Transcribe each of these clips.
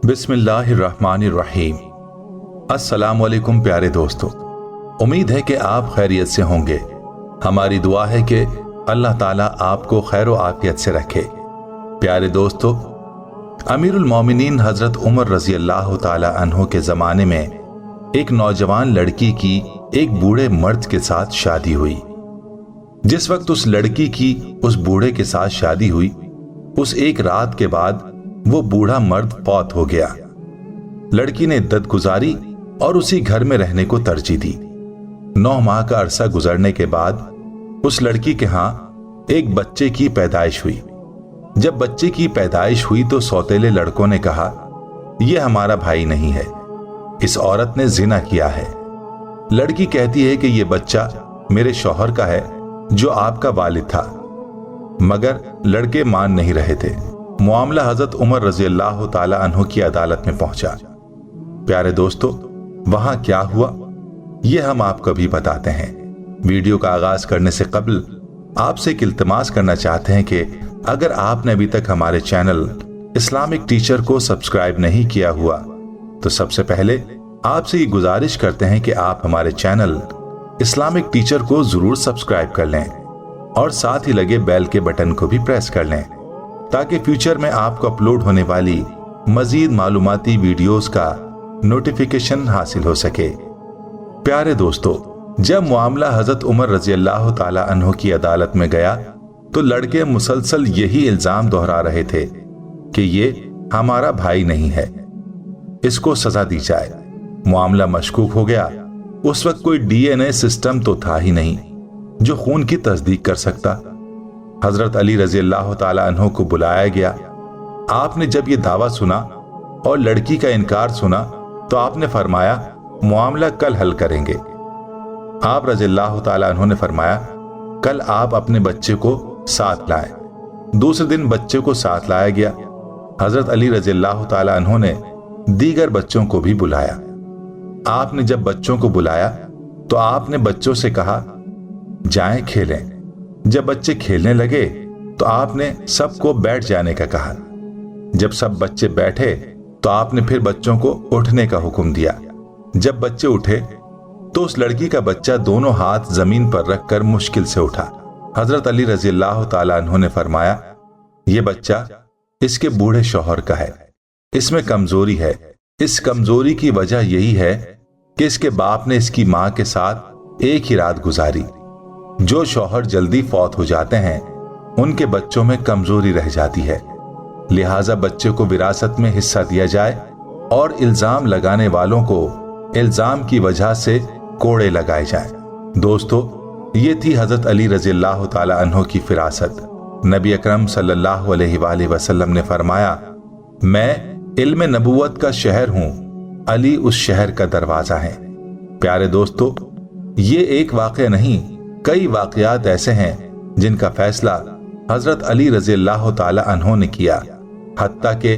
बिस्मिल्लाहिर्रहमानिर्रहीम। अस्सलाम वालेकुम प्यारे दोस्तों, उम्मीद है कि आप खैरियत से होंगे। हमारी दुआ है कि अल्लाह ताला आपको खैर व आफियत से रखे। प्यारे दोस्तों, अमीरुल मोमिनीन हजरत उमर रजी अल्लाह ताला अन्हो के ज़माने में एक नौजवान लड़की की एक बूढ़े मर्द के साथ शादी हुई। जिस वक्त उस लड़की की उस बूढ़े के साथ शादी हुई, उस एक रात के बाद वो बूढ़ा मर्द फौत हो गया। लड़की ने इद्दत गुजारी और उसी घर में रहने को तरजीह दी। 9 माह का अरसा गुजरने के बाद उस लड़की के यहां एक बच्चे की पैदाइश हुई। जब बच्चे की पैदाइश हुई तो सौतेले लड़कों ने कहा, यह हमारा भाई नहीं है, इस औरत ने जिना किया है। लड़की कहती है कि यह बच्चा मेरे शौहर का है जो आपका वालिद था, मगर लड़के मान नहीं रहे थे। मामला हजरत उमर रजी अल्लाह ताला अन्हो की अदालत में पहुंचा। प्यारे दोस्तों, वहां क्या हुआ यह हम आपको भी बताते हैं। वीडियो का आगाज करने से कबल आपसे एक इल्तिमास करना चाहते हैं कि अगर आपने अभी तक हमारे चैनल इस्लामिक टीचर को सब्सक्राइब नहीं किया हुआ तो सबसे पहले आपसे ये गुजारिश करते हैं कि आप हमारे चैनल इस्लामिक टीचर को जरूर सब्सक्राइब कर लें और साथ ही लगे बेल के बटन को भी प्रेस कर लें, ताकि फ्यूचर में आपको अपलोड होने वाली मजीद मालूमाती वीडियोस का नोटिफिकेशन हासिल हो सके। प्यारे दोस्तों, जब मामला हजरत उमर रजी अल्लाह ताला अन्हो की अदालत में गया तो लड़के मुसलसल यही इल्जाम दोहरा रहे थे कि ये हमारा भाई नहीं है, इसको सजा दी जाए। मामला मशकूक हो गया। उस वक्त कोई डीएनए सिस्टम तो था ही नहीं जो खून की तस्दीक कर सकता। हजरत अली रजी अल्लाह ताला अन्हो को बुलाया गया। आपने जब ये दावा सुना और लड़की का इनकार सुना तो आपने फरमाया, मामला कल हल करेंगे। आप रजी अल्लाह ताला अन्हो ने फरमाया, कल आप अपने बच्चे को साथ लाएं। दूसरे दिन बच्चे को साथ लाया गया। हजरत अली रजी अल्लाह ताला अन्हो ने दीगर बच्चों को भी बुलाया। आपने जब बच्चों को बुलाया तो आपने बच्चों से कहा, जाएं खेलें। जब बच्चे खेलने लगे तो आपने सबको बैठ जाने का कहा। जब सब बच्चे बैठे तो आपने फिर बच्चों को उठने का हुक्म दिया। जब बच्चे उठे तो उस लड़की का बच्चा दोनों हाथ जमीन पर रखकर मुश्किल से उठा। हजरत अली रजी अल्लाह ताला अन्हो ने फरमाया, यह बच्चा इसके बूढ़े शौहर का है, इसमें कमजोरी है। इस कमजोरी की वजह यही है कि इसके बाप ने इसकी मां के साथ एक ही रात गुजारी। जो शौहर जल्दी फौत हो जाते हैं उनके बच्चों में कमजोरी रह जाती है, लिहाजा बच्चे को विरासत में हिस्सा दिया जाए और इल्जाम लगाने वालों को इल्जाम की वजह से कोड़े लगाए जाएं। दोस्तों, ये थी हजरत अली रजी अल्लाह ताला अन्हो की फिरासत। नबी अकरम सल्लल्लाहु अलैहि वसल्लम ने फरमाया, मैं इल्म नबुवत का शहर हूं, अली उस शहर का दरवाजा है। प्यारे दोस्तों, ये एक वाक़या नहीं, कई वाक़यात ऐसे हैं जिनका फैसला हजरत अली रजी अल्लाह ताला अन्हो ने किया। हत्ता के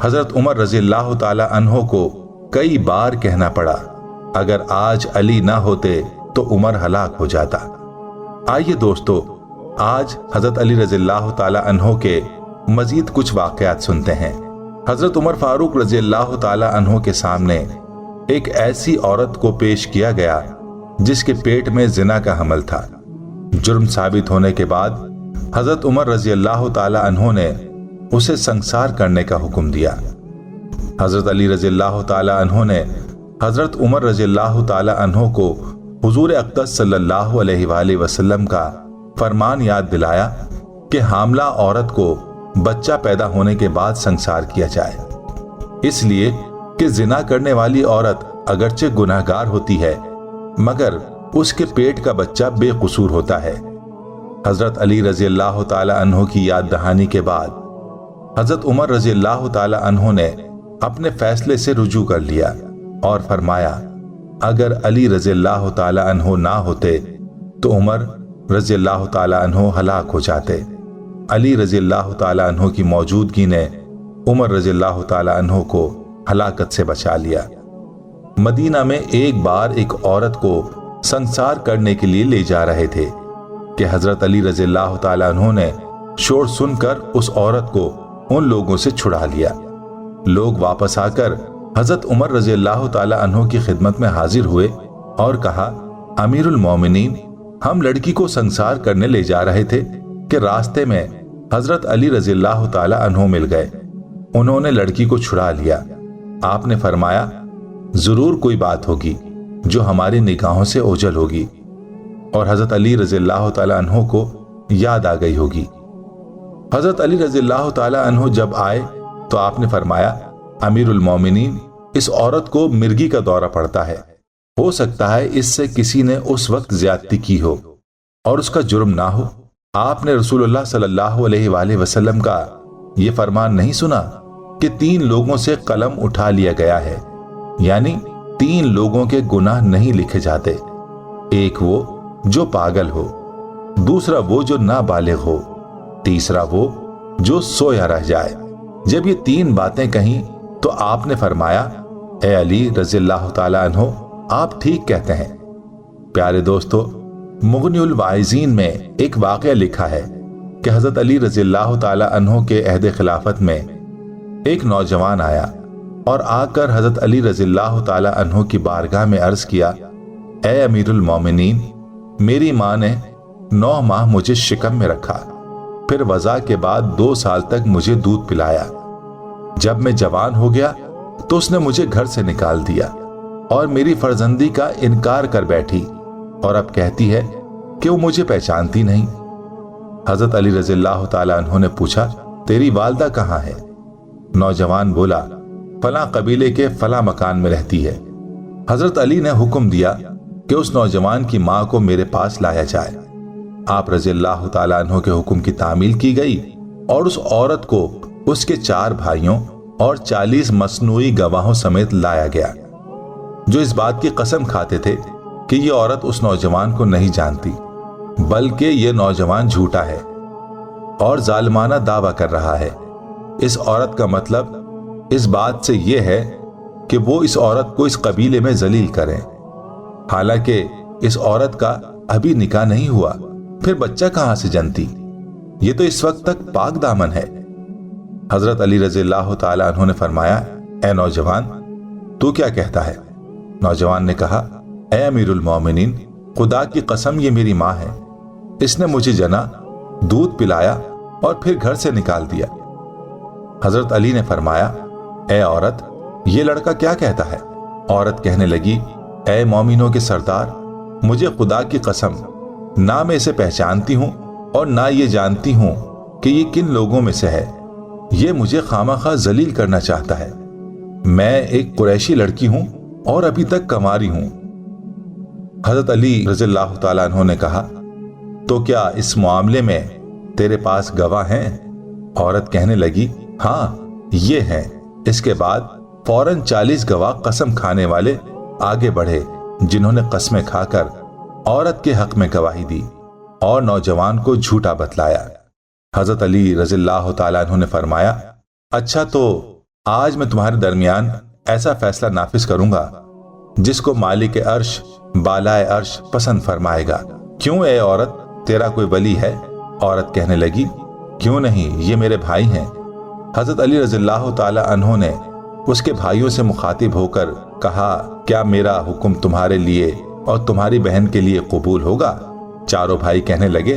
हजरत उमर रजी अल्लाह ताला अन्हो को कई बार कहना पड़ा, अगर आज अली ना होते तो उमर हलाक हो जाता। आइए दोस्तों, आज हजरत अली रजी अल्लाह ताला अन्हो के मजीद कुछ वाक़यात सुनते हैं। हजरत उमर फारूक रजी अल्लाह ताला अन्हो के सामने एक ऐसी औरत को पेश किया गया जिसके पेट में जिना का हमल था। जुर्म साबित होने के बाद हजरत उमर रजी अल्लाह ताला अन्हो ने उसे संसार करने का हुक्म दिया। हजरत अली रजी अल्लाह ताला अन्हो ने हजरत उमर रजी अल्लाह ताला अन्हो को हुजूर अक़दस सल्लल्लाहु अलैहि वसल्लम का फरमान याद दिलाया कि हामला औरत को बच्चा पैदा होने के बाद संसार किया जाए, इसलिए कि जिना करने वाली औरत अगरचे गुनाहगार होती है मगर उसके पेट का बच्चा बेकसूर होता है। हजरत अली रजी अल्लाह ताला अन्हो की याद दहानी के बाद हजरत उमर रजी अल्लाह ताला अन्हो ने अपने फैसले से रुजू कर लिया और फरमाया, अगर अली रजी अल्लाह ताला अन्हो ना होते तो उमर रजी अल्लाह ताला अन्हो हलाक हो जाते। अली रजी अल्लाह ताला अन्हो की मौजूदगी ने उमर रजी अल्लाह ताला अन्हो को हलाकत से बचा लिया। मदीना में एक बार एक औरत को संसार करने के लिए ले जा रहे थे कि हजरत अली रजी अल्लाह ताला अन्हो ने शोर सुनकर उस औरत को उन लोगों से छुड़ा लिया। लोग वापस आकर हजरत उमर रजी अल्लाह ताला अन्हो की खिदमत में हाजिर हुए और कहा, अमीरुल मोमिनीन, हम लड़की को संसार करने ले जा रहे थे कि रास्ते में हजरत अली रजी अल्लाह ताला अन्हो मिल गए। उन्होंने लड़की को छुड़ा लिया। आपने फरमाया, जरूर कोई बात होगी जो हमारी निगाहों से ओझल होगी और हजरत अली रजी अल्लाह ताला अन्हो को याद आ गई होगी। हजरत अली रजी अल्लाह ताला अन्हो जब आए तो आपने फरमाया, अमीरुल मोमिनीन, इस औरत को मिर्गी का दौरा पड़ता है। हो सकता है इससे किसी ने उस वक्त ज्यादती की हो और उसका जुर्म ना हो। आपने रसूलुल्लाह सल्लल्लाहु अलैहि वसल्लम का यह फरमान नहीं सुना कि 3 लोगों से कलम उठा लिया गया है, यानी 3 लोगों के गुनाह नहीं लिखे जाते। एक वो जो पागल हो, दूसरा वो जो नाबालिग हो, तीसरा वो जो सोया रह जाए। जब ये 3 बातें कहीं तो आपने फरमाया, ए अली रज़ी अल्लाह ताला अन्हो, आप ठीक कहते हैं। प्यारे दोस्तों, मुग़नियुल वाइज़ीन में एक वाक़या लिखा है कि हज़रत अली रज़ी अल्लाह ताला अन्हो के अहद खिलाफत में एक नौजवान आया और आकर हज़रत अली रज़ी अल्लाह ताला अन्हो की बारगाह में अर्ज किया, ए अमीरुल मोमिनीन, मेरी माँ ने 9 माह मुझे शिकम में रखा, फिर वज़ा के बाद 2 साल तक मुझे दूध पिलाया। जब मैं जवान हो गया तो उसने मुझे घर से निकाल दिया और मेरी फर्जंदी का इनकार कर बैठी और अब कहती है कि वो मुझे पहचानती नहीं। हजरत अली रज़ी अल्लाह ताला अन्हो ने पूछा, तेरी वालदा कहाँ है? नौजवान बोला, फलां कबीले के फलां मकान में रहती है। हजरत अली ने हुक्म दिया कि उस नौजवान की मां को मेरे पास लाया जाए। आप रज़ी अल्लाह ताला अन्हो के हुक्म की तामील की गई और उस औरत को उसके 4 भाइयों और 40 मसनूई गवाहों समेत लाया गया, जो इस बात की कसम खाते थे कि ये औरत उस नौजवान को नहीं जानती, बल्कि ये नौजवान झूठा है और जालिमाना दावा कर रहा है। इस औरत का मतलब इस बात से यह है कि वो इस औरत को इस कबीले में जलील करें। हालांकि इस औरत का अभी निकाह नहीं हुआ, फिर बच्चा कहां से जनती? ये तो इस वक्त तक पाक दामन है। हजरत अली रज़ी अल्लाह ताला अन्हो ने फरमाया, ए नौजवान, तू क्या कहता है? नौजवान ने कहा, ए अमीरुल मोमिनीन, खुदा की कसम ये मेरी माँ है। इसने मुझे जना, दूध पिलाया और फिर घर से निकाल दिया। हजरत अली ने फरमाया, ए औरत, ये लड़का क्या कहता है? औरत कहने लगी, ए मोमिनों के सरदार, मुझे खुदा की कसम, ना मैं इसे पहचानती हूं और ना ये जानती हूं कि ये किन लोगों में से है। ये मुझे खामखा जलील करना चाहता है। मैं एक कुरैशी लड़की हूं और अभी तक कंवारी हूं। हजरत अली रज़ी अल्लाह ताला अन्हो ने कहा, तो क्या इस मामले में तेरे पास गवाह हैं? औरत कहने लगी, हाँ, ये हैं। इसके बाद फौरन 40 गवाह कसम खाने वाले आगे बढ़े, जिन्होंने कस्में खाकर औरत के हक में गवाही दी और नौजवान को झूठा बतलाया। हजरत अली रज़ी अल्लाह ताला अन्हो ने फरमाया, अच्छा, तो आज मैं तुम्हारे दरमियान ऐसा फैसला नाफिज करूंगा जिसको मालिक अर्श बालाए अर्श पसंद फरमाएगा। क्यों ए औरत, तेरा कोई वली है? औरत कहने लगी, क्यों नहीं, ये मेरे भाई हैं। हजरत अली रज़ी अल्लाह ताला अन्हो ने उसके भाइयों से मुखातिब होकर कहा, क्या मेरा हुक्म तुम्हारे लिए और तुम्हारी बहन के लिए कबूल होगा? चारों भाई कहने लगे,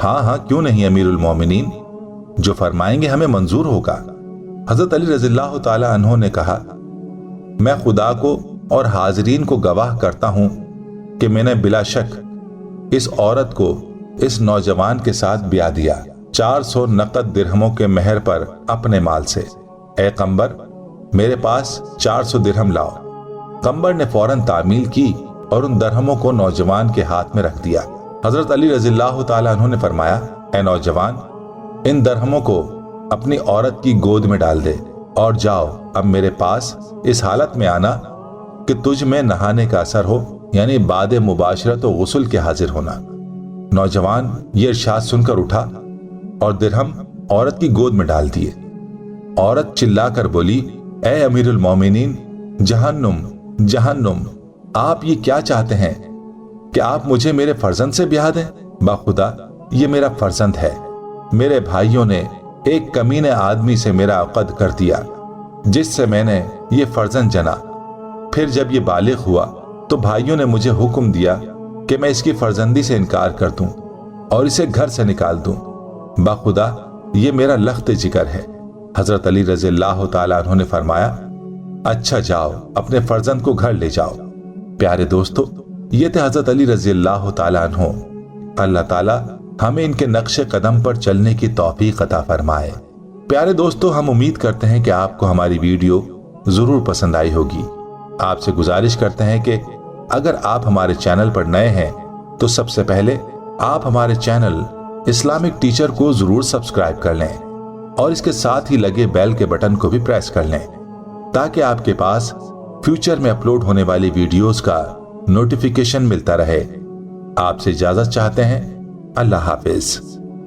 हाँ हाँ, क्यों नहीं अमीरुल मोमिनीन, जो फरमाएंगे हमें मंजूर होगा। हजरत अली रज़ी अल्लाह ताला अन्हो ने कहा, मैं खुदा को और हाजरीन को गवाह करता हूं कि मैंने बिला शक इस औरत को इस नौजवान के साथ ब्याह दिया, 400 नकद दिरहमों के मेहर पर अपने माल से। ए कंबर, मेरे पास 400 दिरहम लाओ। कंबर ने फौरन तामील की और उन दरहमों को नौजवान के हाथ में रख दिया। हजरत अली रज़ी अल्लाह ताला अन्हो ने फरमाया, ए नौजवान, इन दरहमों को अपनी औरत की गोद में डाल दे और जाओ अब मेरे पास इस हालत में आना कि तुझ में नहाने का असर हो, यानी बाद मुबाशरत और गुस्ल के हाजिर होना। नौजवान ये इरशाद सुनकर उठा और दिरहम औरत की गोद में डाल दिए। औरत चिल्लाकर बोली, ए अमीरुल मोमिनीन, जहन्नुम जहन्नुम, आप ये क्या चाहते हैं कि आप मुझे मेरे फर्जंद से ब्याह दें? बाखुदा ये मेरा फर्जंद है। मेरे भाइयों ने एक कमीने आदमी से मेरा अक़द कर दिया जिससे मैंने ये फर्जंद जना। फिर जब ये बालिग हुआ तो भाइयों ने मुझे हुक्म दिया कि मैं इसकी फर्जंदी से इनकार कर दूं और इसे घर से निकाल दूं। बाखुदा ये मेरा लख्त जिगर है। हजरत अली रज़ियल्लाहु ताला अन्हु ने फरमाया, अच्छा जाओ, अपने फर्जंद को घर ले जाओ। प्यारे दोस्तों, ये थे हजरत अली रज़ियल्लाहु ताला अन्हु। अल्लाह ताला हमें इनके नक्शे कदम पर चलने की तौफीक अता फरमाए। प्यारे दोस्तों, हम उम्मीद करते हैं कि आपको हमारी वीडियो जरूर पसंद आई होगी। आपसे गुजारिश करते हैं कि अगर आप हमारे चैनल पर नए हैं तो सबसे पहले आप हमारे चैनल इस्लामिक टीचर को जरूर सब्सक्राइब कर लें और इसके साथ ही लगे बेल के बटन को भी प्रेस कर लें ताकि आपके पास फ्यूचर में अपलोड होने वाली वीडियोस का नोटिफिकेशन मिलता रहे। आपसे इजाजत चाहते हैं। अल्लाह हाफिज।